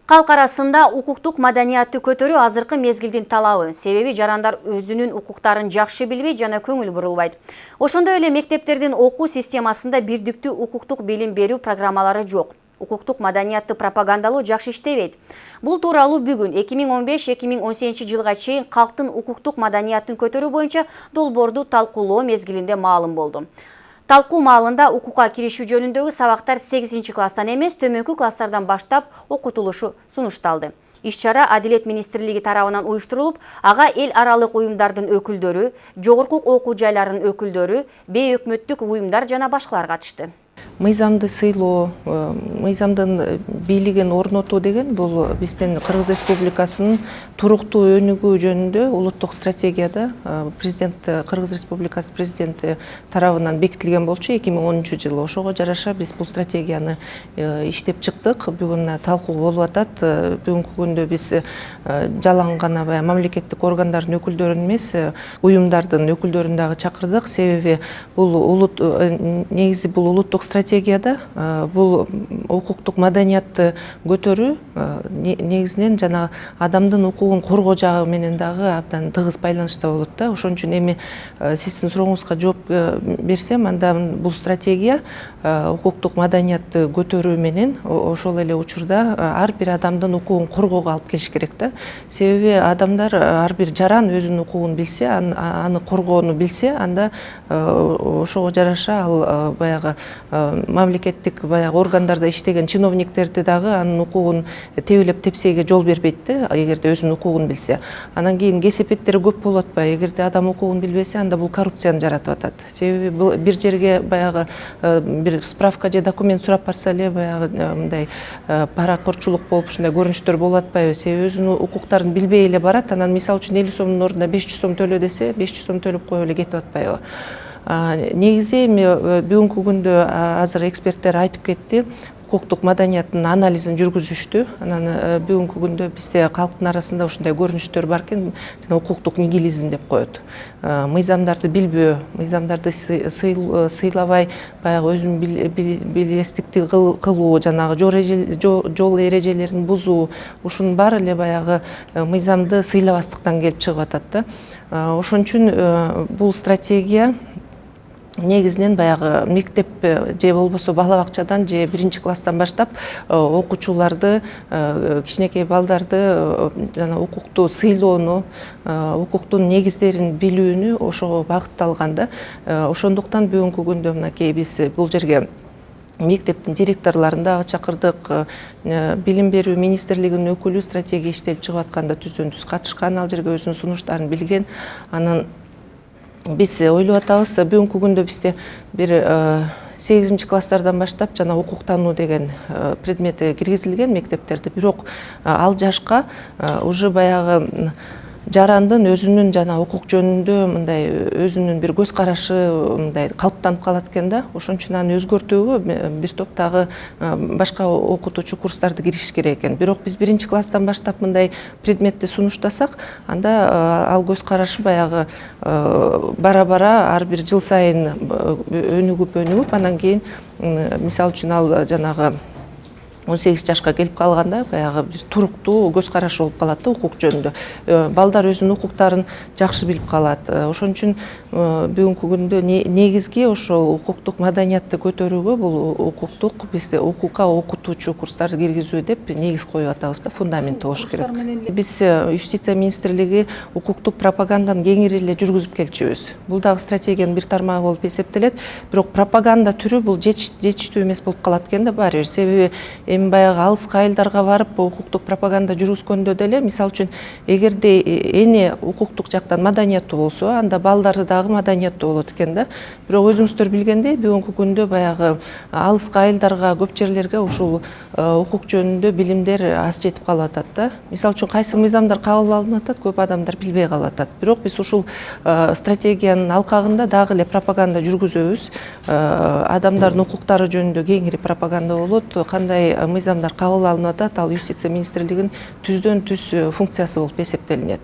Калк арасында укуктук маданиятты көтөрүү азыркы мезгилдин талабы. Себеби жарандар өзүнүн укуктарын жакшы билбей жана көңүл бурулбайт. Ошондой эле мектептердин окуу системасында бирдиктүү укуктук билим берүү программалары жок. Укуктук маданиятты пропагандалоо жакшы иштебейт. Бул тууралуу бүгүн 2015-2018 жылга чейин калктын укуктук маданияттын көтөрүү боюнча долбоорду талкуулоо мезгилинде маалым болду. Талкуу маалында укукка киришүү жөнүндөгү сабактар 8 класстан эмес, төмөнкү класстардан баштап окутулушу сунушталды. Иш-чара Адилет министрлиги тарабынан уюштурулуп, ага эл аралык уюмдардын өкүлдөрү, жогорку окуу жайларынын өкүлдөрү, бейөкмөттүк уюмдар жана башкалар катышты. Мыйзамды сыйлоо, мыйзамдын бийлигин орнотуу деген бул биздин Кыргыз Республикасынын туруктуу өнүгүү жөнүндө улуттук стратегияда Кыргыз Республикасы президенти тарабынан бекитилген болчу 2010-жылы. Ошого жараша биз бул стратегияны иштеп чыктык. Бүгүн талкуу болуп атат. Бүгүнкү күндө биз жалаң гана мамлекеттик органдардын өкүлдөрүн эмес, уюмдардын өкүлдөрүн дагы чакырдык. Себеби бул негизи бул улуттук стратегияда бул укуктук маданиятты көтөрүү негизинен жана адамдын укугун коргоо жагы менен дагы абдан тыгыз байланышта болот да. Ошон үчүн эми сиздин сурооңузга жооп берсем, анда бул стратегия укуктук маданиятты көтөрүү менен ошол эле учурда ар бир адамдын укугун коргоого алып келиш керек да. Себеби адамдар ар бир жаран өзүнүн укугун билсе, аны коргоону билсе, анда ошого жараша ал баягы мамлекеттик органдарда иштеген чиновниктерди дагы анын укугун тебелеп тепсеге жол бербейт да, эгерде өзүнүн укугун билсе. Анан кийин кесепеттери көп болуп атпайбы? Эгерде адам укугун билбесе, анда бул коррупцияны жаратып атат. Себеби бир жерге баягы бир справка же документ сурап барса эле баягы мындай паракорчулук болуп ушундай көрүнүштөр болуп атпайбы? Себеби өзүнүн укуктарын билбей эле барат. Анан мисалы үчүн 50 сомдун ордуна 500 сом төлө десе, 500 сом төлөп коюп эле кетип атпайбы? Негизи эми бүгүнкү күндө азыр эксперттер айтып кетти, укуктук маданияттын анализин жүргүзүштү. Анан бүгүнкү күндө бизде калктын арасында ушундай көрүнүштөр бар экен, жана укуктук нигилизм деп коет. Мыйзамдарды билбөө, мыйзамдарды сыйлабай, баягы өзүнүн билестикти кылуу, жанагы жол эрежелерин бузуу, ушунун баары эле баягы мыйзамды сыйлабастыктан келип чыгып атат да. Ошон үчүн бул стратегия негизинен баягы мектеп же болбосо бала бакчадан же 1-класстан баштап окуучуларды, кичинекей балдарды жана укукту сыйлоону, укуктун негиздерин билүүнү ошого багытталган да. Ошондуктан бүгүнкү күндө мынакей биз бул жерге мектептин директорлорун дагы чакырдык. Билим берүү министрлигинин өкүлү стратегия иштелип чыгып атканда түздөн-түз катышкан, ал жерге өзүнүн сунуштарын билген. Анан биз ойлоп атабыз, бүгүнкү күндө бизде бир 8 класстардан баштап жана укуктануу деген предмети киргизилген мектептерде. Бирок ал жашка уже баягы жарандын өзүнүн жана укук жөнүндө мындай өзүнүн бир көз карашы мындай калыптанып калат экен да. Ошон үчүн аны өзгөртүүгө бир топтагы башка окутуучу курстарды киришиш керек экен. Бирок биз 1-класстан баштап мындай предметти сунуштасак, анда ал көз карашы баягы бара-бара ар бир жыл сайын өнүгүп, анан кийин мисалы үчүн ал жанагы 18 жашка келип калганда баягы бир туруктуу көз карашы болуп калат да укук жөнүндө. Балдар өзүнүн укуктарын жакшы билип калат. Ошон үчүн бүгүнкү күндө негизги ошол укуктук маданиятты көтөрүүгө бул укуктук бизде укукка окутуучу курстарды киргизүү деп негиз коюп атабыз да, фундамент болуш керек. Биз юстиция министрлиги укуктук пропаганданы кеңири эле жүргүзүп келчүбүз. Бул дагы стратегиянын бир тармагы болуп эсептелет. Бирок пропаганда түрү бул жетиштүү эмес болуп калат экен да баары бир. Себеби баягы алыска айылдарга барып укуктук пропаганда жүргүзгөндө деле, мисалы үчүн, эгерде эне укуктук жактан маданияттуу болсо, анда балдары дагы маданияттуу болот экен да. Бирок өзүңүздөр билгендей, бүгүнкү күндө баягы алыска айылдарга, көп жерлерге ушул укук жөнүндө билимдер аз жетип калып атат да. Мисалы үчүн, кайсы мыйзамдар кабыл алынып атат, көп адамдар билбей калып атат. Бирок биз ушул стратегиянын алкагында дагы эле пропаганда жүргүзөбүз. Адамдардын укуктары жөнүндө кеңири пропаганда болот. Кандай мыйзамдар кабыл алынып атат, ал юстиция министрлигинин түздөн түз функциясы болуп эсептелинет.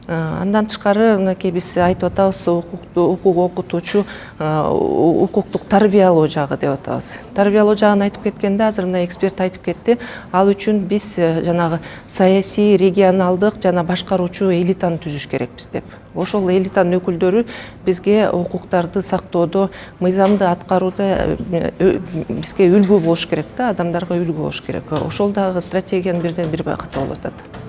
Андан тышкары мынакей биз айтып атабыз, укук окутуучу укуктук тарбиялоо жагы деп атабыз. Тарбиялоо жагын айтып кеткенде, азыр мына эксперт айтып кетти, ал үчүн биз жанагы саясий, регионалдык жана башкаруучу элитаны түзүш керекпиз деп. Ошол элитанын өкүлдөрү бизге укуктарды сактоодо, мыйзамды аткарууда бизге үлгү болуш керек да, адамдарга үлгү болуш керек. Ошол дагы стратегиянын бирден бир багыты болуп атат.